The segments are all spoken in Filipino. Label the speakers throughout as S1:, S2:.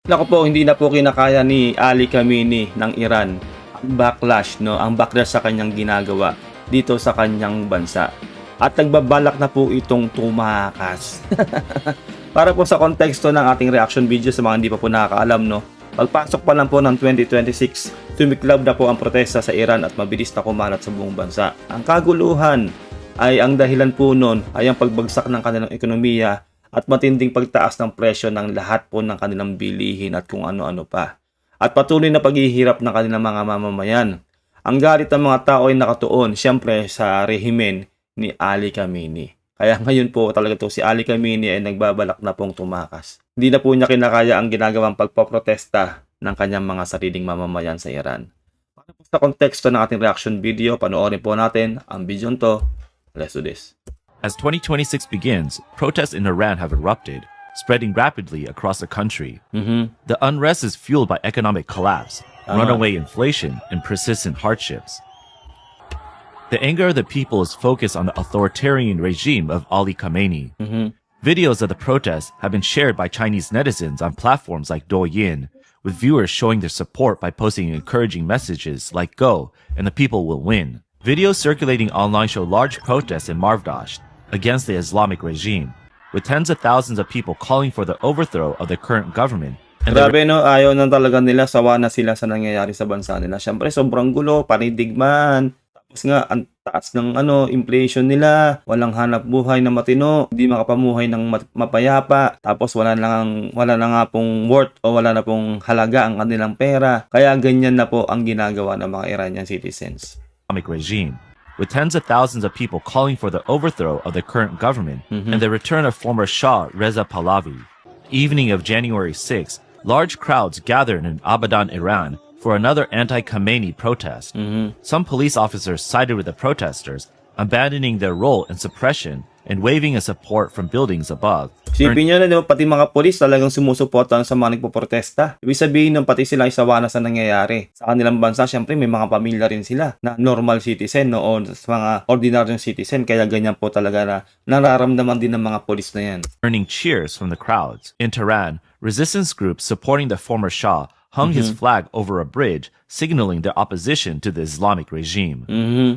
S1: Naku po, hindi na po kinakaya ni Ali Khamenei ng Iran ang backlash, no, ang backlash sa kanyang ginagawa dito sa kanyang bansa. At nagbabalak na po itong tumakas. Para po sa konteksto ng ating reaction video sa mga hindi pa po nakakaalam, no, pagpasok pa lang po ng 2026, tumiklab na po ang protesta sa Iran at mabilis na kumalat sa buong bansa. Ang kaguluhan ay ang dahilan po nun ay ang pagbagsak ng kanilang ekonomiya at matinding pagtaas ng presyo ng lahat po ng kanilang bilihin at kung ano-ano pa. At patuloy na paghihirap ng kanilang mga mamamayan. Ang galit ng mga tao ay nakatuon siyempre sa rehimen ni Ali Khamenei. Kaya ngayon po talaga to si Ali Khamenei ay nagbabalak na pong tumakas. Hindi na po niya kinakaya ang ginagawang pagpoprotesta ng kanyang mga sariling mamamayan sa Iran. Para po sa konteksto ng ating reaction video, panoorin po natin ang video to. Let's do this.
S2: As 2026 begins, protests in Iran have erupted, spreading rapidly across the country. The unrest is fueled by economic collapse, runaway inflation, and persistent hardships. The anger of the people is focused on the authoritarian regime of Ali Khamenei. Videos of the protests have been shared by Chinese netizens on platforms like Douyin, with viewers showing their support by posting encouraging messages like "Go" and "The people will win." Videos circulating online show large protests in Marvdash against the Islamic regime, with tens of thousands of people calling for the overthrow of the current government. And
S1: Grabe no, ayaw na talaga nila, sawa na sila sa nangyayari sa bansa nila. Siyempre, sobrang gulo, panidigman. Tapos nga, ang taas ng inflation nila, walang hanap buhay na matino, hindi makapamuhay ng mapayapa, tapos wala na nga pong worth o wala na pong halaga ang kanilang pera. Kaya ganyan na po ang ginagawa ng mga Iranian citizens.
S2: Islamic regime, with tens of thousands of people calling for the overthrow of the current government and the return of former Shah Reza Pahlavi. Evening of January 6, large crowds gathered in Abadan, Iran, for another anti-Khamenei protest. Some police officers sided with the protesters, abandoning their role in suppression and waving a support from buildings above.
S1: Sipin nyo na, pati mga polis talagang sumusuportahan sa mga nagpoprotesta. Ibig sabihin ng pati sila ay sawa na sa nangyayari. Sa kanilang bansa, syempre may mga pamilya rin sila na normal citizen, no, o mga ordinaryong citizen. Kaya ganyan po talaga na nararamdaman din ng mga polis na yan.
S2: Earning cheers from the crowds. In Tehran, resistance groups supporting the former Shah hung his flag over a bridge, signaling their opposition to the Islamic regime.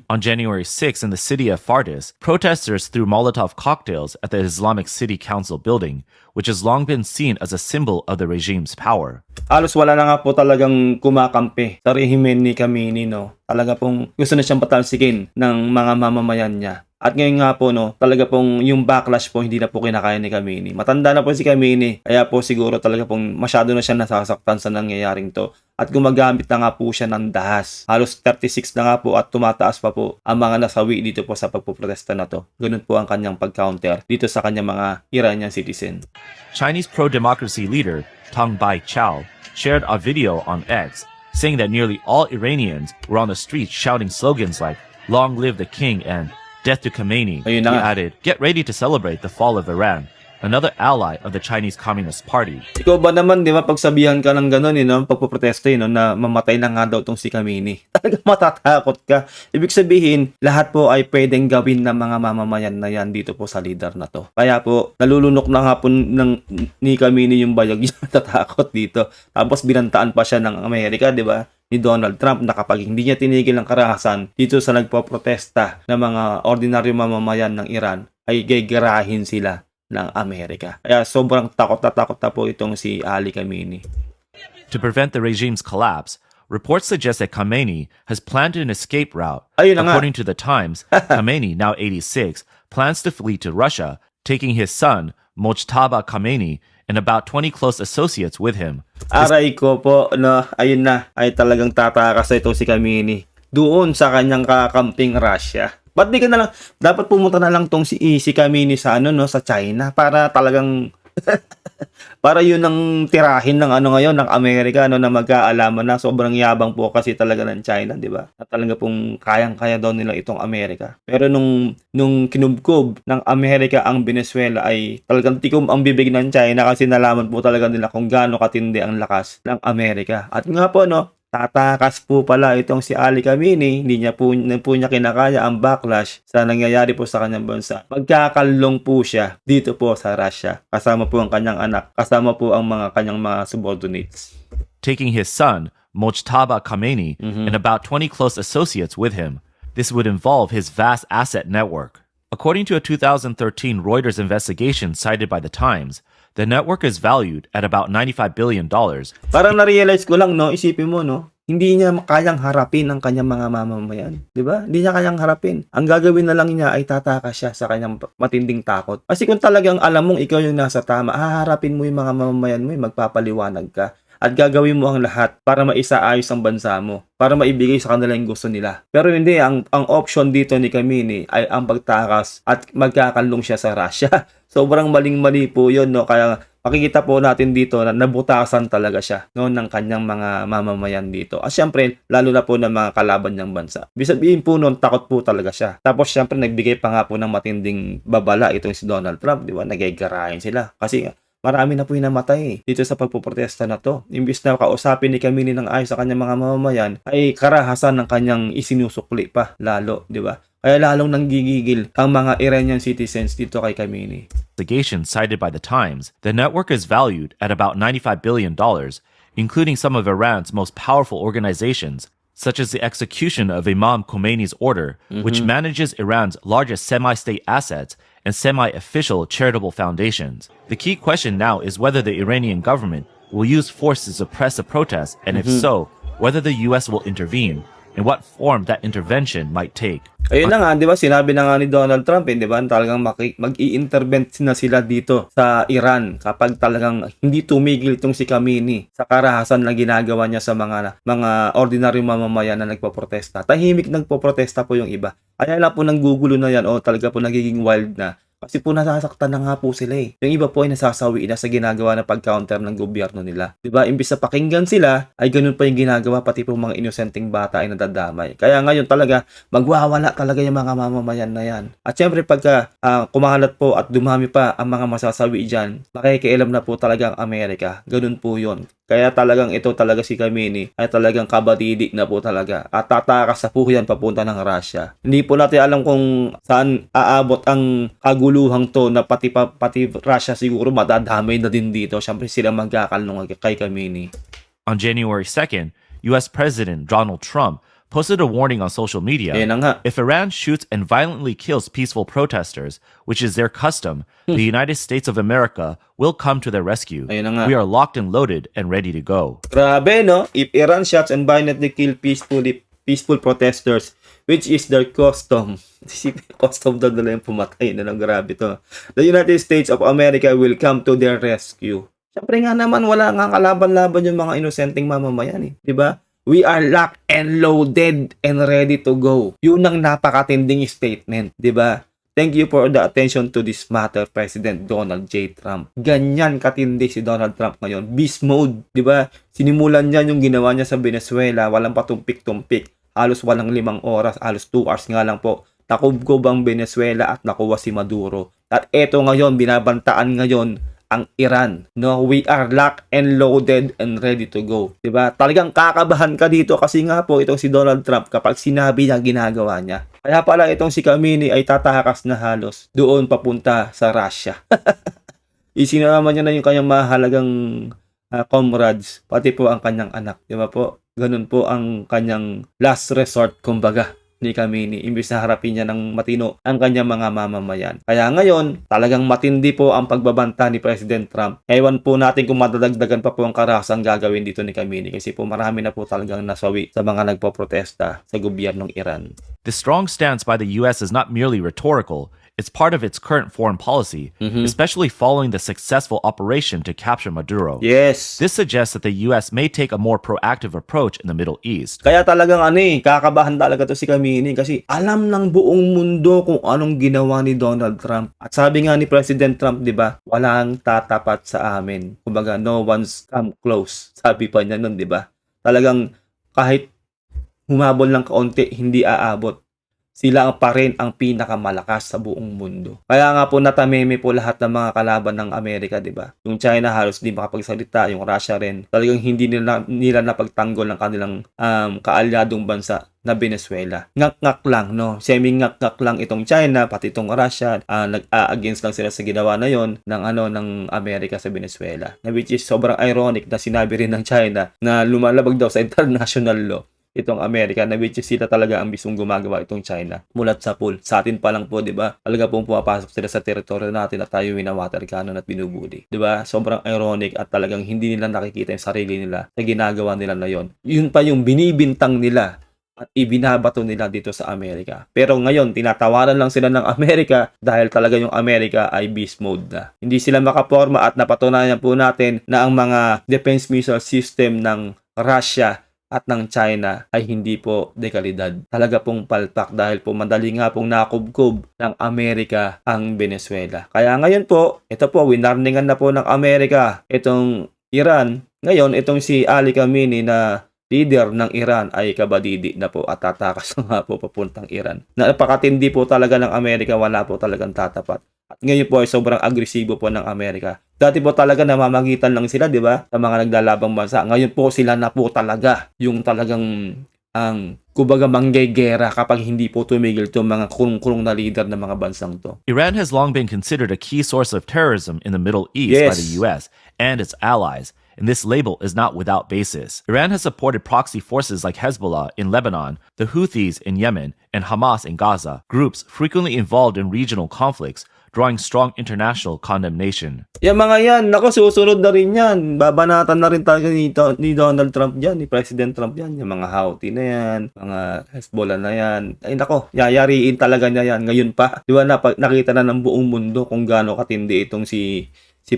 S2: On January 6 in the city of Fardis, protesters threw Molotov cocktails at the Islamic City Council building, which has long been seen as a symbol of the regime's power.
S1: Halos wala na nga po talagang kumakampi sa rehimen ni Khamenei, no. Talaga pong gusto na siyang patalsikin ng mga mamamayan niya. At ngayon nga po, no, talaga pong yung backlash po hindi na po kinakaya ni Khamenei. Matanda na po si Khamenei, kaya po siguro talaga pong masyado na siya nasasaktan sa nangyayaring to. At gumagamit na nga po siya ng dahas. Halos 36 na nga po at tumataas pa po ang mga nasawi dito po sa pagpuprotesta na to. Ganun po ang kanyang pag-counter dito sa kanyang mga Iranian citizen.
S2: Chinese pro-democracy leader Tang Bai-chao shared a video on X saying that nearly all Iranians were on the streets shouting slogans like "Long live the king" and "Death to Khamenei."
S1: Ayun
S2: He
S1: na nga.
S2: added, "Get ready to celebrate the fall of Iran, another ally of the Chinese Communist Party."
S1: Ikaw ba naman, di ba, pagsabihan ka ng gano'n, no, pagpuprotesta, no, na mamatay na nga daw tong si Khamenei. Talagang matatakot ka. Ibig sabihin, lahat po ay pwedeng gawin ng mga mamamayan na yan dito po sa leader na to. Kaya po, nalulunok na nga po ni Khamenei yung bayag niya, natatakot dito. Tapos binantaan pa siya ng Amerika, di ba? Ni Donald Trump na kapag hindi niya tinigil ang karahasan dito sa nagpoprotesta ng mga ordinaryo mamamayan ng Iran, ay gagarahin sila ng Amerika. Kaya sobrang takot na po itong si Ali Khamenei.
S2: To prevent the regime's collapse, reports suggest that Khamenei has planned an escape route.
S1: Ayun na nga.
S2: According to the Times, Khamenei, now 86, plans to flee to Russia, taking his son, Mojtaba Khamenei, and about 20 close associates with him.
S1: Aray ko po, no, ayun na, ay talagang tatakas na itong si Khamenei doon sa kanyang kakamping Russia. Ba't di ka na lang, dapat pumunta na lang tong si Khamenei sa no, sa China para talagang para yun ang tirahin ng ngayon ng Amerika, no, na magkaalaman na. Sobrang yabang po kasi talaga ng China, di ba? At talaga pong kayang-kaya daw nila itong Amerika. Pero nung kinubkob ng Amerika ang Venezuela ay talagang tikom ang bibig ng China kasi nalaman po talaga nila kung gaano katindi ang lakas ng Amerika. At nga po, no, tatakas po pala itong si Ali Khamenei, hindi po niya kinakaya ang backlash sa nangyayari po sa kanyang bansa. Magkakalong po siya dito po sa Russia. Kasama po ang kanyang anak, kasama po ang kanyang mga subordinates.
S2: Taking his son, Mojtaba Khamenei, and about 20 close associates with him. This would involve his vast asset network. According to a 2013 Reuters investigation cited by The Times, the network is valued at about $95 billion.
S1: Parang na-realize ko lang, no, isipin mo, no, hindi niya kayang harapin ang kanyang mga mamamayan. Di ba? Hindi niya kayang harapin. Ang gagawin na lang niya ay tatakas siya sa kanyang matinding takot. Kasi kung talagang alam mong ikaw yung nasa tama, haharapin mo yung mga mamamayan mo, magpapaliwanag ka. At gagawin mo ang lahat para maisaayos ang bansa mo, para maibigay sa kanila yung gusto nila. Pero hindi, ang option dito ni Khamenei ay ang pagtakas at magkakalong siya sa Russia. Sobrang maling-mali po yun, no? Kaya makikita po natin dito na nabutasan talaga siya, no, ng kanyang mga mamamayan dito. At syempre, lalo na po ng mga kalaban niyang bansa. Bisabihin po noon, takot po talaga siya. Tapos syempre, nagbigay pa nga po ng matinding babala itong si Donald Trump, di ba? Nagigarayan sila. Kasi marami na po yung namatay dito sa pagpuprotesta na to. Imbis na kausapin ni Khamenei ng ayos sa kanyang mga mamamayan, ay karahasan ng kanyang isinusukli pa lalo, di ba? Kaya lalong nanggigigil ang mga Iranian citizens dito kay Khamenei.
S2: Investigation cited by The Times, the network is valued at about $95 billion, including some of Iran's most powerful organizations, such as the execution of Imam Khomeini's order, which manages Iran's largest semi-state assets and semi-official charitable foundations. The key question now is whether the Iranian government will use force to suppress the protests, and if so, whether the US will intervene, and what form that intervention might take.
S1: Ayun na nga, di ba, sinabi na nga ni Donald Trump, di ba, talagang mag-i-intervent na sila dito sa Iran kapag talagang hindi tumigil itong si Khamenei sa karahasan na ginagawa niya sa mga ordinaryong mamamayan na nagpoprotesta. Tahimik nagpoprotesta po yung iba. Kaya lang po nanggugulo na yan o talaga po nagiging wild na. Kasi po nasasaktan na nga po sila eh. Yung iba po ay nasasawi na sa ginagawa na pag-counter ng gobyerno nila. Diba? Imbis na pakinggan sila, ay ganun pa yung ginagawa, pati po mga inosenteng bata ay nadadamay. Kaya ngayon talaga, magwawala talaga yung mga mamamayan na yan. At syempre pagka kumalat po at dumami pa ang mga masasawi dyan, makikialam na po talaga ang Amerika. Ganun po yun. Kaya talagang ito talaga si Khamenei ay talagang kabadidik na po talaga. At tatakas sa po yan papunta ng Russia. Hindi po natin alam kung saan aabot ang kaguluhang to na pati Russia siguro madadamay na din dito. Siyempre sila magkakalong kay Khamenei.
S2: On January 2nd, US President Donald Trump posted a warning on social media. If Iran shoots and violently kills peaceful protesters, which is their custom, the United States of America will come to their rescue. We are locked and loaded and ready to go.
S1: Grabe, no? If Iran shots and violently kill peaceful protesters, which is their custom. Custom daw nila yung pumatay na grabe to. The United States of America will come to their rescue. Siyempre nga naman, wala nga kalaban-laban yung mga inosenteng mamamayan eh. Diba? We are locked and loaded and ready to go. Yun ang napakatinding statement, di ba? Thank you for the attention to this matter, President Donald J. Trump. Ganyan katindi si Donald Trump ngayon. Beast mode, di ba? Sinimulan niya yung ginawa niya sa Venezuela, walang patumpik-tumpik. Halos walang 5 oras, halos 2 hours nga lang po. Nakubkob ang Venezuela at nakuha si Maduro. At eto ngayon, binabantaan ngayon ang Iran. No, we are locked and loaded and ready to go. Diba? Talagang kakabahan ka dito kasi nga po itong si Donald Trump kapag sinabi niya ginagawa niya. Kaya pala itong si Khamenei ay tatakas na halos doon papunta sa Russia. Isinama niya na yung kanyang mahalagang comrades, pati po ang kanyang anak. Diba po? Ganun po ang kanyang last resort, kumbaga, ni Khamenei, imbis na harapin niya ng matino ang kanyang mga mamamayan. Kaya ngayon, talagang matindi po ang pagbabanta ni President Trump. Ewan po natin kung madadagdagan pa po ang karahasang gagawin dito ni Khamenei kasi po marami na po talagang nasawi sa mga nagpoprotesta sa gobyernong Iran.
S2: The strong stance by the US is not merely rhetorical. It's part of its current foreign policy, especially following the successful operation to capture Maduro.
S1: Yes.
S2: This suggests that the US may take a more proactive approach in the Middle East.
S1: Kaya talagang kakabahan talaga to si Khamenei kasi alam ng buong mundo kung anong ginawa ni Donald Trump. At sabi nga ni President Trump, di ba, walang tatapat sa amin. Kumbaga, no one's come close. Sabi pa niya nun, di ba? Talagang kahit humabol ng kaunti, hindi aabot sila pa rin ang pinakamalakas sa buong mundo. Kaya nga po natameme po lahat ng mga kalaban ng Amerika, di ba? Yung China halos di makapagsalita, yung Russia rin. Talagang hindi nila napagtanggol ng kanilang kaalyadong bansa na Venezuela. Ngak-ngak lang, no? Semi-ngak-ngak lang itong China, pati itong Russia, nag-against lang sila sa ginawa na yon ng Amerika sa Venezuela. Na which is sobrang ironic na sinabi rin ng China na lumalabag daw sa international law itong Amerika, na which is sila talaga ang mismong gumagawa itong China. Mulat sa pool. Sa atin pa lang po, di ba? Talaga pong pumapasok sila sa teritoryo natin at tayo winawater cannon at binubuli. Di ba? Sobrang ironic at talagang hindi nila nakikita yung sarili nila sa ginagawa nila na yon. Yun pa yung binibintang nila at ibinabato nila dito sa Amerika. Pero ngayon, tinatawaran lang sila ng Amerika dahil talaga yung Amerika ay beast mode na. Hindi sila makaporma at napatunayan po natin na ang mga defense missile system ng Russia at ng China ay hindi po dekalidad. Talaga pong palpak dahil po madali nga pong nakubkob ng Amerika ang Venezuela. Kaya ngayon po, ito po, winarningan na po ng Amerika itong Iran. Ngayon, itong si Ali Khamenei na leader ng Iran ay kabadidi na po at tatakas na nga po papuntang Iran. Napakatindi po talaga ng Amerika, wala po talagang tatapat. At ngayon po ay sobrang agresibo po ng Amerika. Dati po talaga namamagitan lang sila, di ba? Sa mga naglalabang bansa. Ngayon po sila na po talaga yung talagang kumbaga manggegera kapag hindi po tumigil itong mga kulong-kulong na leader ng mga bansang to.
S2: Iran has long been considered a key source of terrorism in the Middle East by the US and its allies, and this label is not without basis. Iran has supported proxy forces like Hezbollah in Lebanon, the Houthis in Yemen, and Hamas in Gaza, groups frequently involved in regional conflicts, drawing strong international condemnation.
S1: Yung mga yan, nako, susunod na rin yan. Babanatan na rin talaga ni Donald Trump yan, ni President Trump yan. Yung mga Houthi na yan, mga Hezbollah na yan. Ay nako, yayariin talaga niya yan. Ngayon pa, di ba, nakita na ng buong mundo kung gaano katindi itong si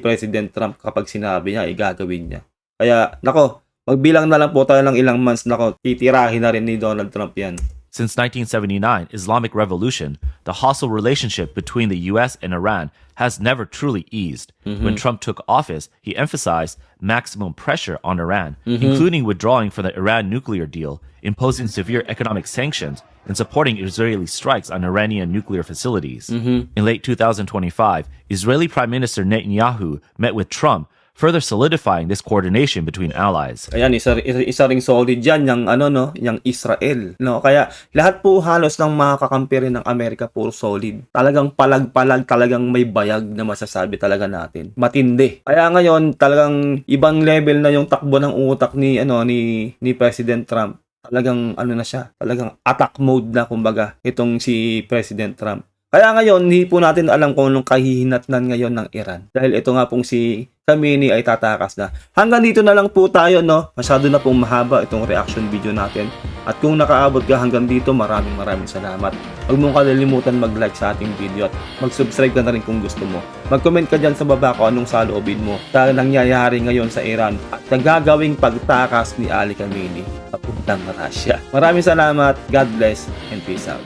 S1: President Trump kapag sinabi niya, gagawin niya. Kaya, nako, magbilang na lang po tayo ng ilang months, nako, titirahin na rin ni Donald Trump yan.
S2: Since 1979 Islamic Revolution, the hostile relationship between the US and Iran has never truly eased. When Trump took office, he emphasized maximum pressure on Iran, including withdrawing from the Iran nuclear deal, imposing severe economic sanctions, and supporting Israeli strikes on Iranian nuclear facilities. In late 2025, Israeli Prime Minister Netanyahu met with Trump, further solidifying this coordination between allies.
S1: Ayan, isa ring solid dyan, yung Israel. No? Kaya lahat po halos ng mga kakampi rin ng Amerika puro solid. Talagang palag-palag, talagang may bayag na masasabi talaga natin. Matindi. Kaya ngayon, talagang ibang level na yung takbo ng utak ni President Trump. Talagang na siya, talagang attack mode na kumbaga itong si President Trump. Kaya ngayon, hindi po natin alam kung anong kahihinatnan ngayon ng Iran. Dahil ito nga pong si Khamenei ay tatakas na. Hanggang dito na lang po tayo, no? Masyado na pong mahaba itong reaction video natin. At kung nakaabot ka hanggang dito, maraming salamat. Huwag mong kalilimutan mag-like sa ating video at mag-subscribe ka na rin kung gusto mo. Mag-comment ka dyan sa baba kung anong saloobin mo sa nangyayari ngayon sa Iran at nagagawing pagtakas ni Ali Khamenei papuntang Russia. Maraming salamat, God bless, and peace out.